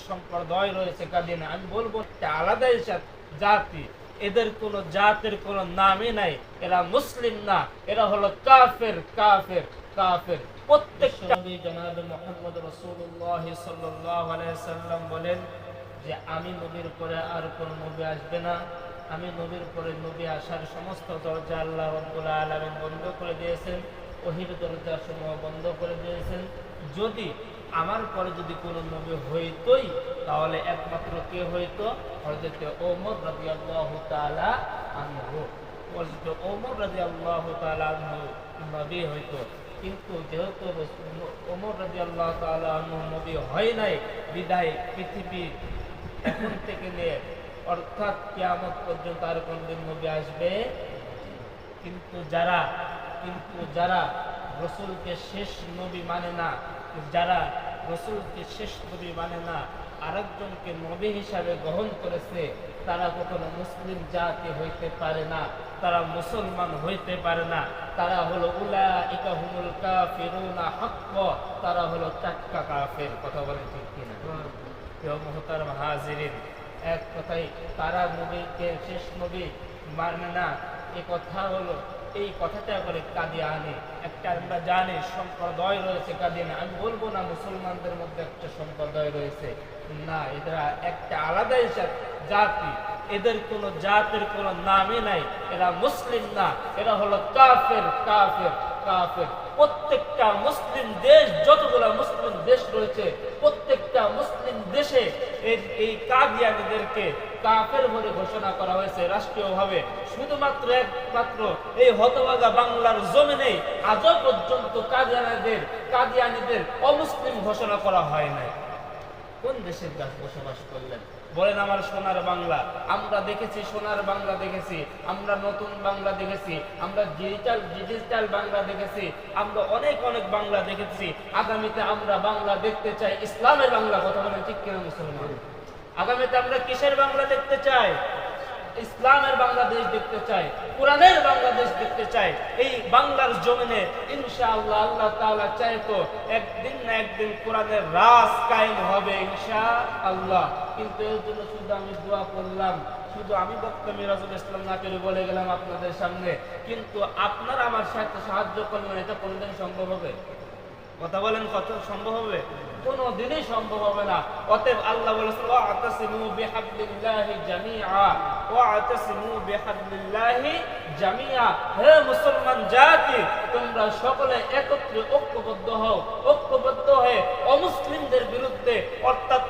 সম্প্রদায় রয়েছে কাদিয়ানি, আমি বলবো আলাদা জাতি, এদের কোন জাতের কোন নামই নাই, এরা মুসলিম না, এরা হলো কাফের কাফের কাফের। প্রত্যেকটা নবী জনাবে মুহাম্মদ রাসূলুল্লাহ সাল্লাল্লাহু আলাইহি সাল্লাম বলেন যে আমি নবীর পরে আর কোন নবী আসবে না, আমি নবীর পরে নবী আসার সমস্ত দরজা আল্লাহ রাব্বুল আলামিন বন্ধ করে দিয়েছেন, ওহীর দরজা সমূহ বন্ধ করে দিয়েছেন। যদি আমার পরে যদি কোনো নবী হইতোই তাহলে একমাত্র কে হইতো? হযরত ওমর রাদিয়াল্লাহু তাআলা আনহু। হযরত ওমর রাদিয়াল্লাহু তাআলা আনহু নবী হইতো, কিন্তু যেহেতু ওমর রাদিয়াল্লাহু তাআলা আনহু নবী হয় নাই, বিদায় পৃথিবী এখন থেকে নিয়ে অর্থাৎ কিয়ামত পর্যন্ত আর কোনদিন নবী আসবে। কিন্তু যারা রাসূলকে শেষ নবী মানে না, যারা রাসূলকে শেষ নবী মানে না, আরেকজনকে নবী হিসাবে গ্রহণ করেছে, তারা কখনো মুসলিম জাতি হইতে পারে না, তারা মুসলমান হইতে পারে না। তারা হলো উলাইকা হুমুল কাফিরুনা হাক্কা, তারা হলো চাক্কা কাফের। কথা বলেন ঠিক কিনা? প্রিয় মুহতারাম হাজিরিন, এক কথাই তারা নবীকে শেষ নবী মানে না, এই কথা হলো, এই কথাটা করে কাদিয়ানি একটা আমরা জানি সম্প্রদায় রয়েছে কাদিয়ানি, আমি বলবো না মুসলমানদের মধ্যে একটা সম্প্রদায় রয়েছে, না, এরা একটা আলাদা জাতি, এদের কোন জাতের কোন নামই নাই, এরা মুসলিম না, এরা হলো কাফের কাফের কাফের। প্রত্যেকটা মুসলিম দেশ, যতগুলো মুসলিম দেশ রয়েছে, প্রত্যেকটা মুসলিম দেশে এই কাদিয়ানীদেরকে কাফের বলে ঘোষণা করা হয়েছে রাষ্ট্রীয়ভাবে। শুধুমাত্র একমাত্র এই হতভাগা বাংলার জমিনে আজও পর্যন্ত কাদিয়ানীদের অমুসলিম ঘোষণা করা হয় নাই। কোন দেশের গাছ বসবাস করলেন বলেন? আমার সোনার বাংলা, আমরা দেখেছি, সোনার বাংলা দেখেছি, আমরা নতুন বাংলা দেখেছি, আমরা ডিজিটাল বাংলা দেখেছি, আমরা অনেক অনেক বাংলা দেখেছি। আগামীতে আমরা বাংলা দেখতে চাই ইসলামের বাংলা। কথা বলেন ঠিক কিনা মুসলমান? আগামীতে আমরা কিসের বাংলা দেখতে চাই? ইসলামের বাংলাদেশ দেখতে চাই, কোরআনের বাংলাদেশ দেখতে চাই। এই বাংলার জমিনে ইনশাআল্লাহ আল্লাহ তাআলা চাইতো একদিন না একদিন কোরআনের রাজ কায়েম হবে ইনশাআল্লাহ। কিন্তু এর জন্য শুধু আমি দোয়া করলাম, শুধু আমি বক্তা মিরাজুল ইসলাম না করে বলে গেলাম আপনাদের সামনে, কিন্তু আপনারা আমার সাথে সাহায্য করলেন, এটা কোনদিন সম্ভব হবে? কথা বলেন, কত সম্ভব হবে? কোনদিনই সম্ভব হবে না। অতএব আল্লাহ বলেছেন ওয়া'তাসিমু বিহাবলিল্লাহি জামিআ, ওয়া'তাসিমু বিহাবলিল্লাহি জামিআ। হে মুসলমান জাতি, তোমরা সকলে একত্রে ঐক্যবদ্ধ হও, ঐক্যবদ্ধ হয়ে অমুসলিমদের বিরুদ্ধে অর্থাৎ